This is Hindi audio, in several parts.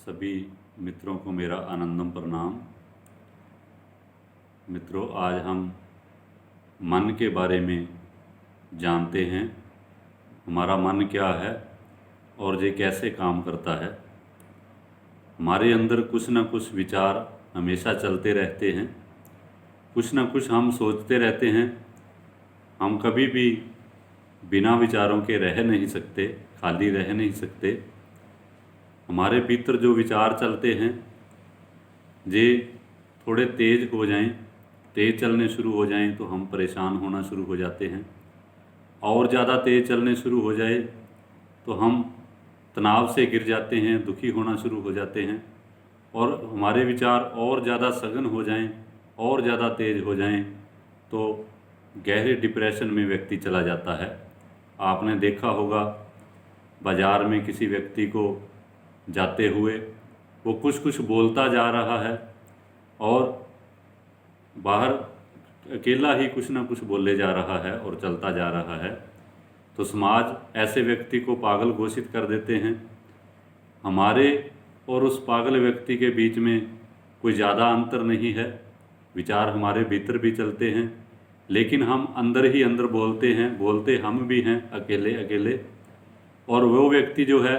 सभी मित्रों को मेरा आनंदम प्रणाम। मित्रों, आज हम मन के बारे में जानते हैं। हमारा मन क्या है और ये कैसे काम करता है। हमारे अंदर कुछ न कुछ विचार हमेशा चलते रहते हैं, कुछ न कुछ हम सोचते रहते हैं। हम कभी भी बिना विचारों के रह नहीं सकते, खाली रह नहीं सकते। हमारे भीतर जो विचार चलते हैं ये थोड़े तेज हो जाएं, तेज चलने शुरू हो जाएं तो हम परेशान होना शुरू हो जाते हैं। और ज़्यादा तेज चलने शुरू हो जाए तो हम तनाव से गिर जाते हैं, दुखी होना शुरू हो जाते हैं। और हमारे विचार और ज़्यादा सघन हो जाएं, और ज़्यादा तेज हो जाएं तो गहरे डिप्रेशन में व्यक्ति चला जाता है। आपने देखा होगा, बाज़ार में किसी व्यक्ति को जाते हुए वो कुछ कुछ बोलता जा रहा है और बाहर अकेला ही कुछ ना कुछ बोले जा रहा है और चलता जा रहा है, तो समाज ऐसे व्यक्ति को पागल घोषित कर देते हैं। हमारे और उस पागल व्यक्ति के बीच में कोई ज़्यादा अंतर नहीं है। विचार हमारे भीतर भी चलते हैं, लेकिन हम अंदर ही अंदर बोलते हैं, बोलते हम भी हैं अकेले अकेले। और वो व्यक्ति जो है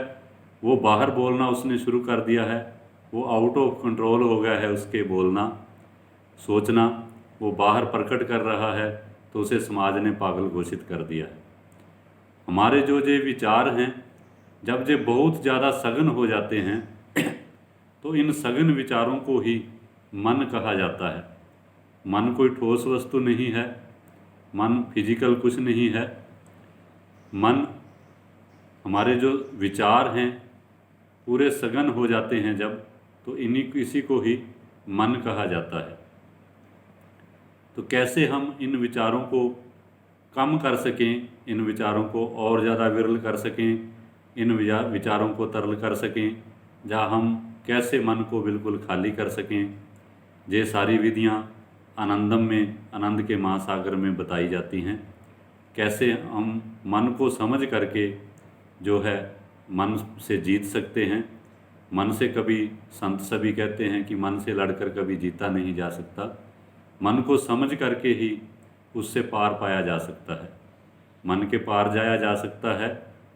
वो बाहर बोलना उसने शुरू कर दिया है, वो आउट ऑफ कंट्रोल हो गया है। उसके बोलना सोचना वो बाहर प्रकट कर रहा है, तो उसे समाज ने पागल घोषित कर दिया है। हमारे जो विचार हैं, जब ये बहुत ज़्यादा सघन हो जाते हैं तो इन सघन विचारों को ही मन कहा जाता है। मन कोई ठोस वस्तु नहीं है, मन फिजिकल कुछ नहीं है। मन, हमारे जो विचार हैं पूरे सघन हो जाते हैं जब, तो इसी को ही मन कहा जाता है। तो कैसे हम इन विचारों को कम कर सकें, इन विचारों को और ज़्यादा विरल कर सकें, इन विचारों को तरल कर सकें, जहाँ हम कैसे मन को बिल्कुल खाली कर सकें, ये सारी विधियाँ आनंदम में, आनंद के महासागर में बताई जाती हैं। कैसे हम मन को समझ करके जो है मन से जीत सकते हैं। मन से कभी, संत सभी कहते हैं कि मन से लड़कर कभी जीता नहीं जा सकता। मन को समझ करके ही उससे पार पाया जा सकता है। मन के पार जाया जा सकता है,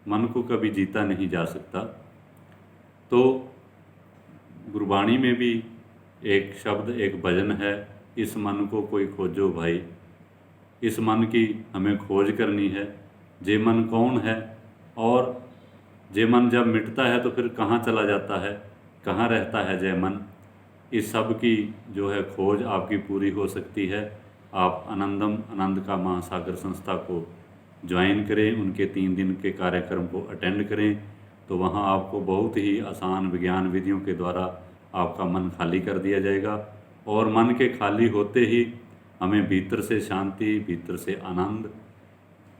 मन को कभी जीता नहीं जा सकता। तो गुरबाणी में भी एक शब्द, एक भजन है, इस मन को कोई खोजो भाई। इस मन की हमें खोज करनी है। जे मन कौन है, और जे मन जब मिटता है तो फिर कहाँ चला जाता है, कहाँ रहता है जय मन। इस सब की जो है खोज आपकी पूरी हो सकती है। आप आनंदम, आनंद का महासागर संस्था को ज्वाइन करें, उनके 3 दिन के कार्यक्रम को अटेंड करें, तो वहाँ आपको बहुत ही आसान विज्ञान विधियों के द्वारा आपका मन खाली कर दिया जाएगा। और मन के खाली होते ही हमें भीतर से शांति, भीतर से आनंद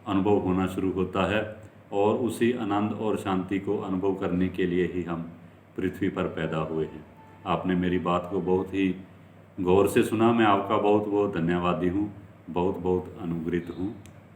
अनुभव होना शुरू होता है। और उसी आनंद और शांति को अनुभव करने के लिए ही हम पृथ्वी पर पैदा हुए हैं। आपने मेरी बात को बहुत ही गौर से सुना। मैं आपका बहुत बहुत धन्यवादी हूँ, बहुत बहुत अनुग्रहित हूँ।